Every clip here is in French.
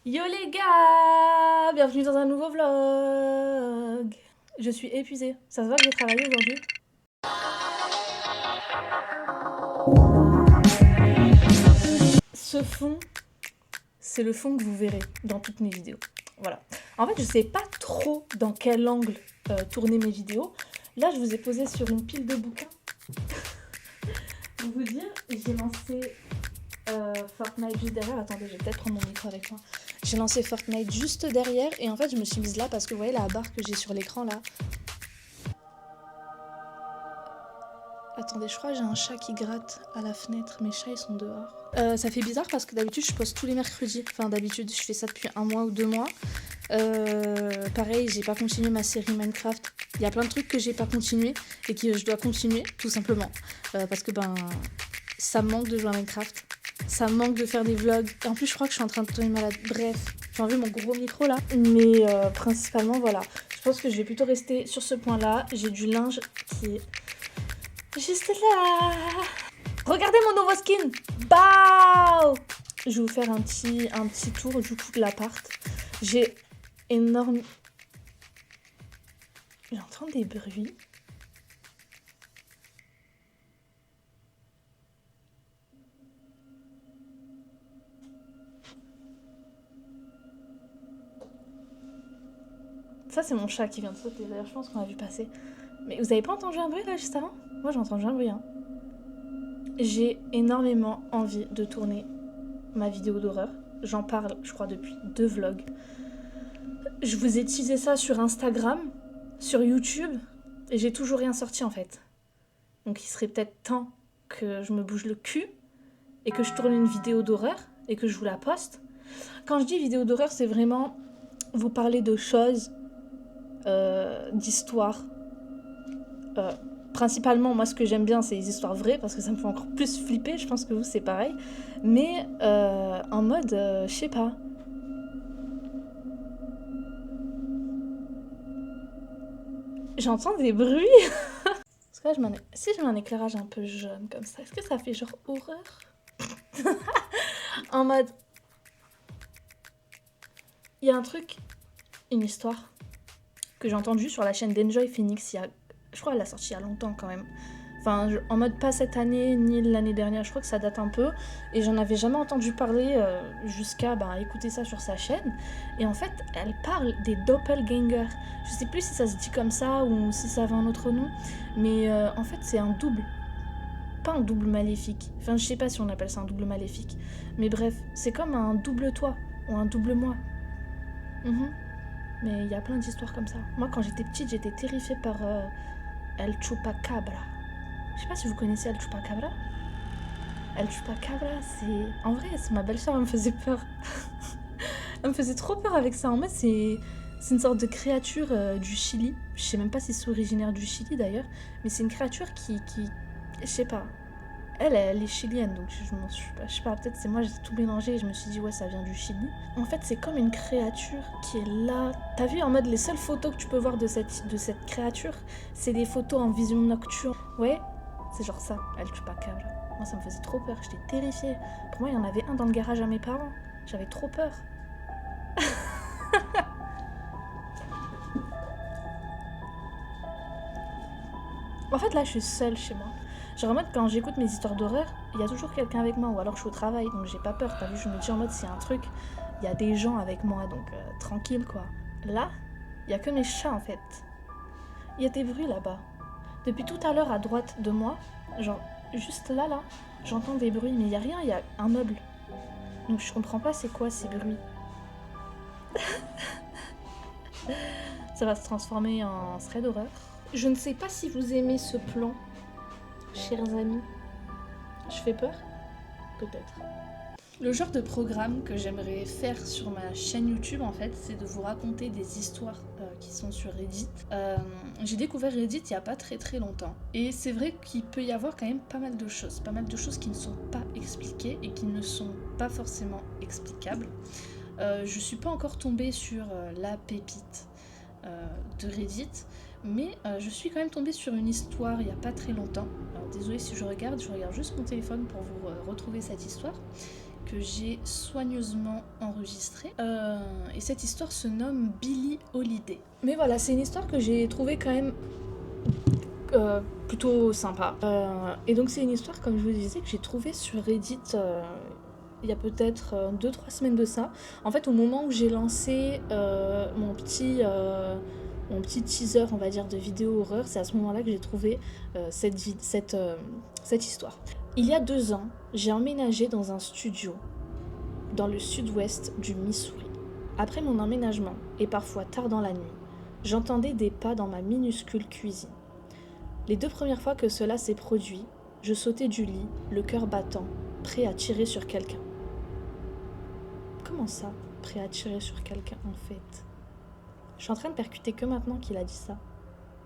Yo les gars, bienvenue dans un nouveau vlog. Je suis épuisée. Ça se voit que j'ai travaillé aujourd'hui. Ce fond, c'est le fond que vous verrez dans toutes mes vidéos. Voilà. En fait, je sais pas trop dans quel angle tourner mes vidéos. Là, je vous ai posé sur une pile de bouquins. Pour vous dire, j'ai lancé Fortnite juste derrière. Attendez, je vais peut-être prendre mon micro avec moi. J'ai lancé Fortnite juste derrière et en fait, je me suis mise là parce que vous voyez la barre que j'ai sur l'écran là. Attendez, je crois que j'ai un chat qui gratte à la fenêtre. Mes chats, ils sont dehors. Ça fait bizarre parce que d'habitude, je poste tous les mercredis. Enfin, d'habitude, je fais ça depuis 1 mois ou 2 mois. Pareil, j'ai pas continué ma série Minecraft. Il y a plein de trucs que j'ai pas continué et que je dois continuer, tout simplement. Parce que, ça me manque de jouer à Minecraft. Ça me manque de faire des vlogs. Et en plus, je crois que je suis en train de tomber malade. Bref, j'ai enlevé mon gros micro là. Mais principalement, voilà. Je pense que je vais plutôt rester sur ce point-là. J'ai du linge qui est juste là. Regardez mon nouveau skin. Bao. Je vais vous faire un petit tour du coup de l'appart. J'ai énorme... J'entends des bruits. Ça, c'est mon chat qui vient de sauter. D'ailleurs, je pense qu'on l'a vu passer. Mais vous avez pas entendu un bruit là juste avant? Moi, j'ai entendu un bruit. Hein. J'ai énormément envie de tourner ma vidéo d'horreur. J'en parle, je crois, depuis 2 vlogs. Je vous ai teasé ça sur Instagram, sur YouTube, et j'ai toujours rien sorti en fait. Donc il serait peut-être temps que je me bouge le cul et que je tourne une vidéo d'horreur et que je vous la poste. Quand je dis vidéo d'horreur, c'est vraiment vous parler de choses, d'histoires. Principalement, moi, ce que j'aime bien, c'est les histoires vraies parce que ça me fait encore plus flipper. Je pense que vous, c'est pareil. Mais en mode, je sais pas. J'entends des bruits. Parce que là, si je mets un éclairage un peu jaune comme ça, est-ce que ça fait genre horreur? En mode... Il y a un truc, une histoire, que j'ai entendue sur la chaîne d'Enjoy Phoenix. Je crois qu'elle l'a sortie il y a longtemps quand même. Enfin, en mode pas cette année, ni l'année dernière, je crois que ça date un peu. Et j'en avais jamais entendu parler jusqu'à écouter ça sur sa chaîne. Et en fait, elle parle des doppelgangers. Je sais plus si ça se dit comme ça ou si ça avait un autre nom. Mais en fait, c'est un double. Pas un double maléfique. Enfin, je sais pas si on appelle ça un double maléfique. Mais bref, c'est comme un double toi ou un double moi. Mais il y a plein d'histoires comme ça. Moi, quand j'étais petite, j'étais terrifiée par El Chupacabra. Je sais pas si vous connaissez El Chupacabra. El Chupacabra, c'est... En vrai, c'est ma belle-sœur, elle me faisait peur. Elle me faisait trop peur avec ça. En fait, c'est une sorte de créature du Chili. Je sais même pas si c'est originaire du Chili d'ailleurs. Mais c'est une créature qui... Je sais pas. Elle est chilienne, donc je sais pas, peut-être c'est moi, j'ai tout mélangé et je me suis dit, ouais, ça vient du Chili. En fait, c'est comme une créature qui est là. T'as vu, en mode, les seules photos que tu peux voir de cette créature, c'est des photos en vision nocturne. Ouais, c'est genre ça, El Chupacabra. Moi, ça me faisait trop peur, j'étais terrifiée. Pour moi, il y en avait un dans le garage à mes parents. J'avais trop peur. En fait, là, je suis seule chez moi. Genre en mode, quand j'écoute mes histoires d'horreur, il y a toujours quelqu'un avec moi, ou alors je suis au travail, donc j'ai pas peur. T'as vu, je me dis en mode, s'il y a un truc, il y a des gens avec moi, donc tranquille quoi. Là, il y a que mes chats en fait. Il y a des bruits là-bas. Depuis tout à l'heure à droite de moi, genre juste là, j'entends des bruits, mais il y a rien, il y a un meuble. Donc je comprends pas c'est quoi ces bruits. Ça va se transformer en thread d'horreur. Je ne sais pas si vous aimez ce plan, chers amis. Je fais peur? Peut-être. Le genre de programme que j'aimerais faire sur ma chaîne YouTube, en fait, c'est de vous raconter des histoires qui sont sur Reddit. J'ai découvert Reddit il n'y a pas très très longtemps. Et c'est vrai qu'il peut y avoir quand même pas mal de choses qui ne sont pas expliquées et qui ne sont pas forcément explicables. Je suis pas encore tombée sur la pépite de Reddit, mais je suis quand même tombée sur une histoire il n'y a pas très longtemps. Alors désolée si je regarde juste mon téléphone pour vous retrouver cette histoire. que j'ai soigneusement enregistrée. Et cette histoire se nomme Billie Holiday. Mais voilà, c'est une histoire que j'ai trouvée quand même plutôt sympa. Et donc c'est une histoire, comme je vous disais, que j'ai trouvée sur Reddit il y a peut-être 2-3 semaines de ça. En fait, au moment où j'ai lancé mon petit teaser, on va dire, de vidéo horreur, c'est à ce moment-là que j'ai trouvé cette histoire. Il y a 2 ans, j'ai emménagé dans un studio dans le sud-ouest du Missouri. Après mon emménagement, et parfois tard dans la nuit, j'entendais des pas dans ma minuscule cuisine. Les 2 premières fois que cela s'est produit, je sautais du lit, le cœur battant, prêt à tirer sur quelqu'un. Comment ça, prêt à tirer sur quelqu'un en fait? Je suis en train de percuter que maintenant qu'il a dit ça.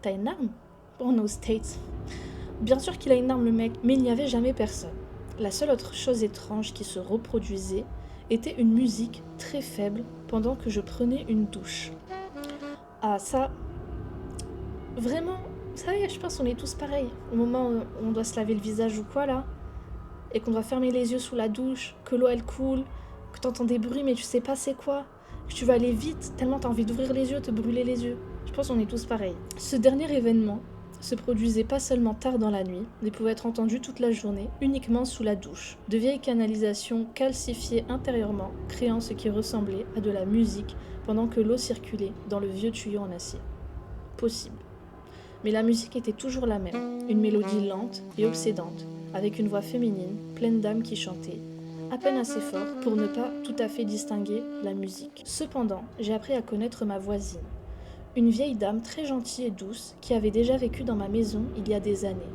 T'as une arme? On est aux States. Bien sûr qu'il a une arme le mec, mais il n'y avait jamais personne. La seule autre chose étrange qui se reproduisait était une musique très faible pendant que je prenais une douche. Ah ça, vraiment, vous savez, je pense qu'on est tous pareils. Au moment où on doit se laver le visage ou quoi là, et qu'on doit fermer les yeux sous la douche, que l'eau elle coule, que t'entends des bruits mais tu sais pas c'est quoi, que tu vas aller vite tellement t'as envie d'ouvrir les yeux, te brûler les yeux. Je pense qu'on est tous pareils. Ce dernier événement se produisait pas seulement tard dans la nuit, mais pouvait être entendu toute la journée, uniquement sous la douche. De vieilles canalisations calcifiées intérieurement, créant ce qui ressemblait à de la musique pendant que l'eau circulait dans le vieux tuyau en acier. Possible. Mais la musique était toujours la même, une mélodie lente et obsédante, avec une voix féminine, pleine d'âme qui chantait, à peine assez fort pour ne pas tout à fait distinguer la musique. Cependant, j'ai appris à connaître ma voisine, une vieille dame très gentille et douce qui avait déjà vécu dans ma maison il y a des années.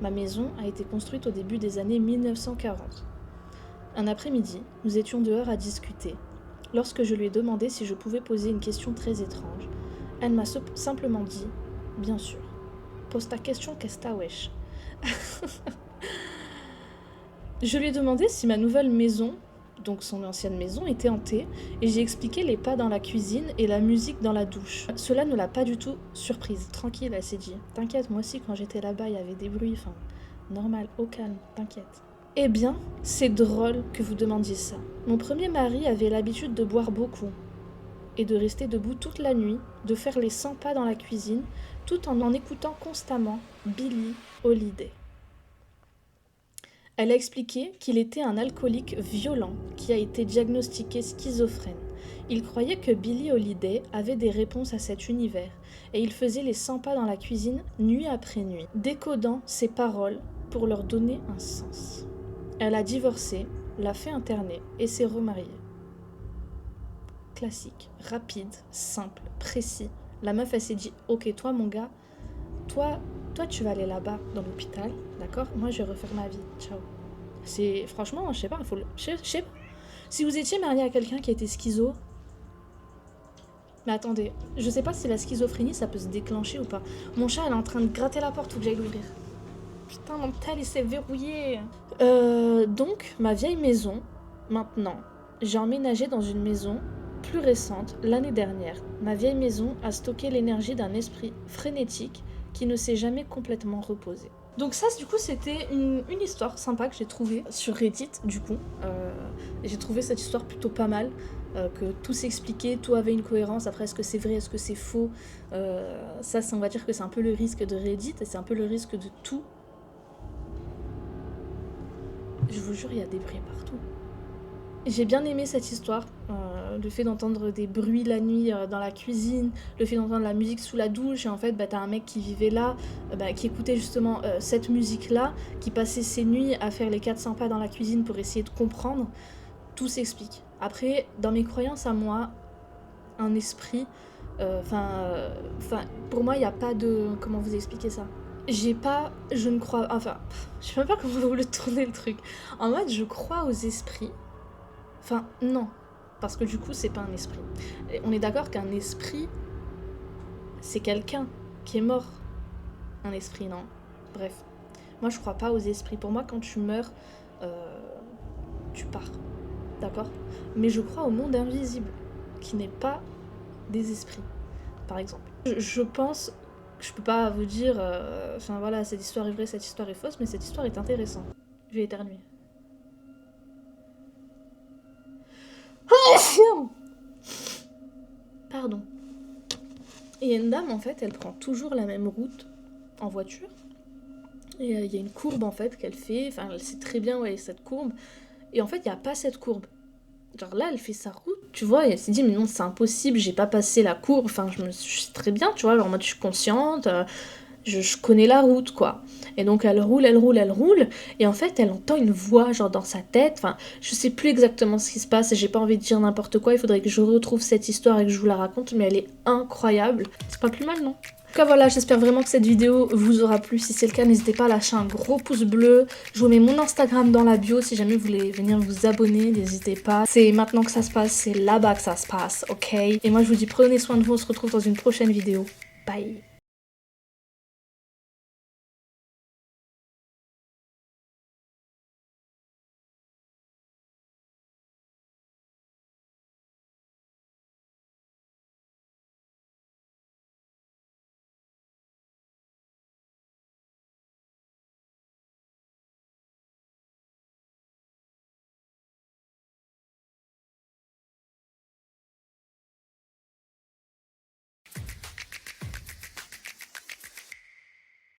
Ma maison a été construite au début des années 1940. Un après-midi, nous étions dehors à discuter. Lorsque je lui ai demandé si je pouvais poser une question très étrange, elle m'a simplement dit « Bien sûr. Pose ta question, qu'est-ce que t'as, wesh ?» Je lui ai demandé si ma nouvelle maison, donc son ancienne maison, était hantée, et j'ai expliqué les pas dans la cuisine et la musique dans la douche. Cela ne l'a pas du tout surprise. Tranquille, elle s'est dit « T'inquiète, moi aussi quand j'étais là-bas, il y avait des bruits, enfin, normal, au calme, t'inquiète. » Eh bien, c'est drôle que vous demandiez ça. Mon premier mari avait l'habitude de boire beaucoup et de rester debout toute la nuit, de faire les 100 pas dans la cuisine, tout en écoutant constamment Billie Holiday. Elle a expliqué qu'il était un alcoolique violent qui a été diagnostiqué schizophrène. Il croyait que Billie Holiday avait des réponses à cet univers et il faisait les 100 pas dans la cuisine nuit après nuit, décodant ses paroles pour leur donner un sens. Elle a divorcé, l'a fait interner et s'est remariée. Classique, rapide, simple, précis. La meuf, elle s'est dit « Ok, toi, mon gars, toi, tu vas aller là-bas, dans l'hôpital, d'accord? Moi, je vais refaire ma vie. Ciao. » C'est... Franchement, je sais pas, je sais pas. Si vous étiez marié à quelqu'un qui était schizo... Mais attendez, je sais pas si la schizophrénie, ça peut se déclencher ou pas. Mon chat, elle est en train de gratter la porte, faut que j'aille l'ouvrir. Putain, mon tel, il s'est verrouillé. Donc, ma vieille maison, maintenant, j'ai emménagé dans une maison plus récente, l'année dernière. Ma vieille maison a stocké l'énergie d'un esprit frénétique qui ne s'est jamais complètement reposé. Donc ça, du coup, c'était une histoire sympa que j'ai trouvée sur Reddit, du coup. J'ai trouvé cette histoire plutôt pas mal, que tout s'expliquait, tout avait une cohérence. Après, est-ce que c'est vrai, est-ce que c'est faux? Ça, on va dire que c'est un peu le risque de Reddit, et c'est un peu le risque de tout. Je vous jure, il y a des bruits partout. J'ai bien aimé cette histoire, le fait d'entendre des bruits la nuit dans la cuisine, le fait d'entendre la musique sous la douche, et en fait t'as un mec qui vivait là, qui écoutait justement cette musique-là, qui passait ses nuits à faire les 400 pas dans la cuisine pour essayer de comprendre. Tout s'explique. Après, dans mes croyances à moi, un esprit, pour moi il n'y a pas de... Comment vous expliquer ça? Je ne crois... Enfin, je sais même pas comment vous le tourner le truc. En mode, je crois aux esprits. Enfin, non. Parce que du coup, c'est pas un esprit. Et on est d'accord qu'un esprit, c'est quelqu'un qui est mort. Un esprit, non. Bref. Moi, je crois pas aux esprits. Pour moi, quand tu meurs, tu pars. D'accord? Mais je crois au monde invisible, qui n'est pas des esprits, par exemple. Je pense... Je peux pas vous dire... cette histoire est vraie, cette histoire est fausse, mais cette histoire est intéressante. Je vais éternuer. Pardon. Et il y a une dame, en fait, elle prend toujours la même route en voiture. Et il y a une courbe, en fait, qu'elle fait. Enfin, elle sait très bien où est cette courbe. Et en fait, il n'y a pas cette courbe. Genre là, elle fait sa route, tu vois, et elle s'est dit, mais non, c'est impossible, j'ai pas passé la courbe. Enfin, je sais très bien, tu vois, genre en mode, je suis consciente, je connais la route, quoi. Et donc, elle roule, elle roule, elle roule. Et en fait, elle entend une voix, genre dans sa tête. Enfin, je sais plus exactement ce qui se passe et j'ai pas envie de dire n'importe quoi. Il faudrait que je retrouve cette histoire et que je vous la raconte, mais elle est incroyable. C'est pas plus mal, non? En tout cas voilà, j'espère vraiment que cette vidéo vous aura plu. Si c'est le cas, n'hésitez pas à lâcher un gros pouce bleu. Je vous mets mon Instagram dans la bio si jamais vous voulez venir vous abonner, n'hésitez pas. C'est maintenant que ça se passe, c'est là-bas que ça se passe, ok? Et moi je vous dis prenez soin de vous, on se retrouve dans une prochaine vidéo. Bye!